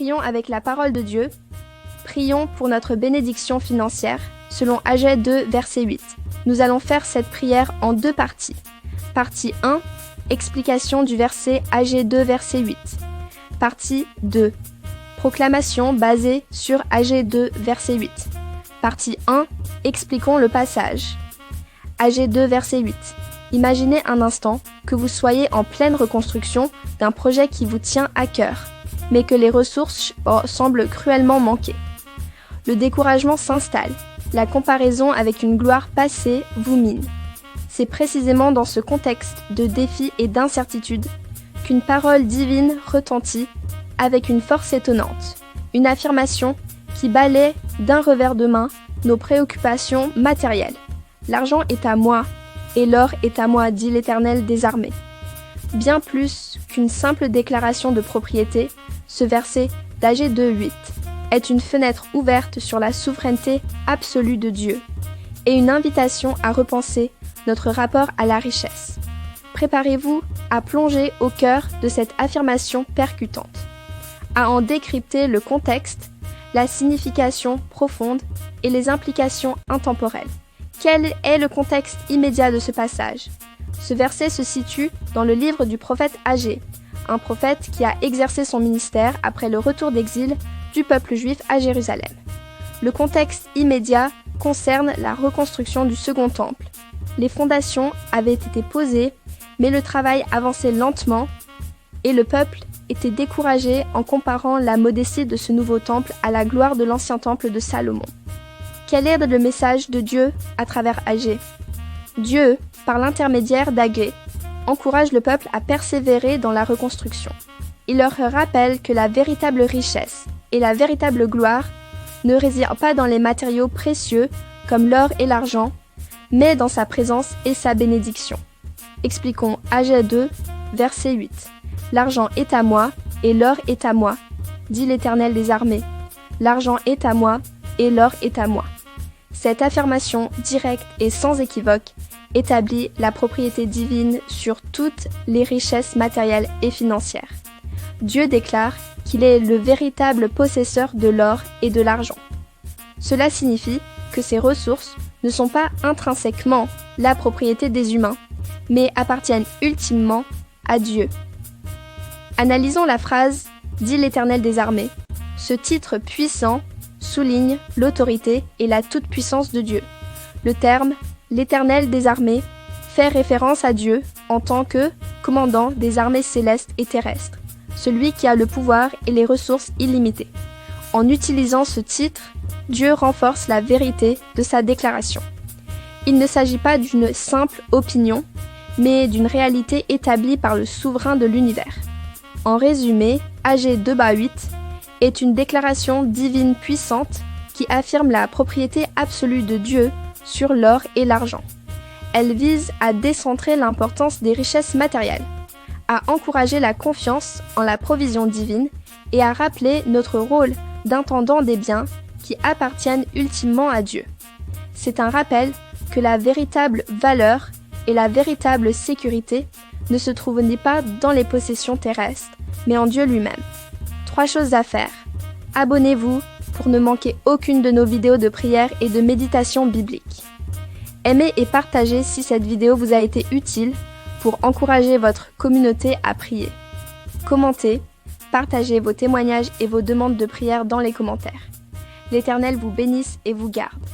Prions avec la parole de Dieu. Prions pour notre bénédiction financière, selon Agé 2, verset 8. Nous allons faire cette prière en 2 parties. Partie 1, explication du verset Agé 2, verset 8. Partie 2, proclamation basée sur Agé 2, verset 8. Partie 1, expliquons le passage. Agé 2, verset 8. Imaginez un instant que vous soyez en pleine reconstruction d'un projet qui vous tient à cœur, mais que les ressources semblent cruellement manquer. Le découragement s'installe, la comparaison avec une gloire passée vous mine. C'est précisément dans ce contexte de défi et d'incertitude qu'une parole divine retentit avec une force étonnante, une affirmation qui balaie d'un revers de main nos préoccupations matérielles. L'argent est à moi, et l'or est à moi, dit l'Éternel des armées. Bien plus qu'une simple déclaration de propriété, ce verset d'Agé 2:8 est une fenêtre ouverte sur la souveraineté absolue de Dieu et une invitation à repenser notre rapport à la richesse. Préparez-vous à plonger au cœur de cette affirmation percutante, à en décrypter le contexte, la signification profonde et les implications intemporelles. Quel est le contexte immédiat de ce passage? Ce verset se situe dans le livre du prophète Agé, un prophète qui a exercé son ministère après le retour d'exil du peuple juif à Jérusalem. Le contexte immédiat concerne la reconstruction du second temple. Les fondations avaient été posées, mais le travail avançait lentement et le peuple était découragé en comparant la modestie de ce nouveau temple à la gloire de l'ancien temple de Salomon. Quel est le message de Dieu à travers Agé? Dieu, par l'intermédiaire d'Agé, encourage le peuple à persévérer dans la reconstruction. Il leur rappelle que la véritable richesse et la véritable gloire ne résident pas dans les matériaux précieux comme l'or et l'argent, mais dans sa présence et sa bénédiction. Expliquons Agé 2, verset 8. L'argent est à moi et l'or est à moi, dit l'Éternel des armées. L'argent est à moi et l'or est à moi. Cette affirmation directe et sans équivoque établit la propriété divine sur toutes les richesses matérielles et financières. Dieu déclare qu'il est le véritable possesseur de l'or et de l'argent. Cela signifie que ces ressources ne sont pas intrinsèquement la propriété des humains, mais appartiennent ultimement à Dieu. Analysons la phrase « dit l'Éternel des armées ». Ce titre puissant souligne l'autorité et la toute-puissance de Dieu. Le terme « l'Éternel des armées » fait référence à Dieu en tant que commandant des armées célestes et terrestres, celui qui a le pouvoir et les ressources illimitées. En utilisant ce titre, Dieu renforce la vérité de sa déclaration. Il ne s'agit pas d'une simple opinion, mais d'une réalité établie par le souverain de l'univers. En résumé, Agé 2:8 est une déclaration divine puissante qui affirme la propriété absolue de Dieu sur l'or et l'argent. Elle vise à décentrer l'importance des richesses matérielles, à encourager la confiance en la provision divine et à rappeler notre rôle d'intendant des biens qui appartiennent ultimement à Dieu. C'est un rappel que la véritable valeur et la véritable sécurité ne se trouvent ni pas dans les possessions terrestres, mais en Dieu lui-même. 3 choses à faire. Abonnez-vous pour ne manquer aucune de nos vidéos de prière et de méditation biblique. Aimez et partagez si cette vidéo vous a été utile pour encourager votre communauté à prier. Commentez, partagez vos témoignages et vos demandes de prière dans les commentaires. L'Éternel vous bénisse et vous garde.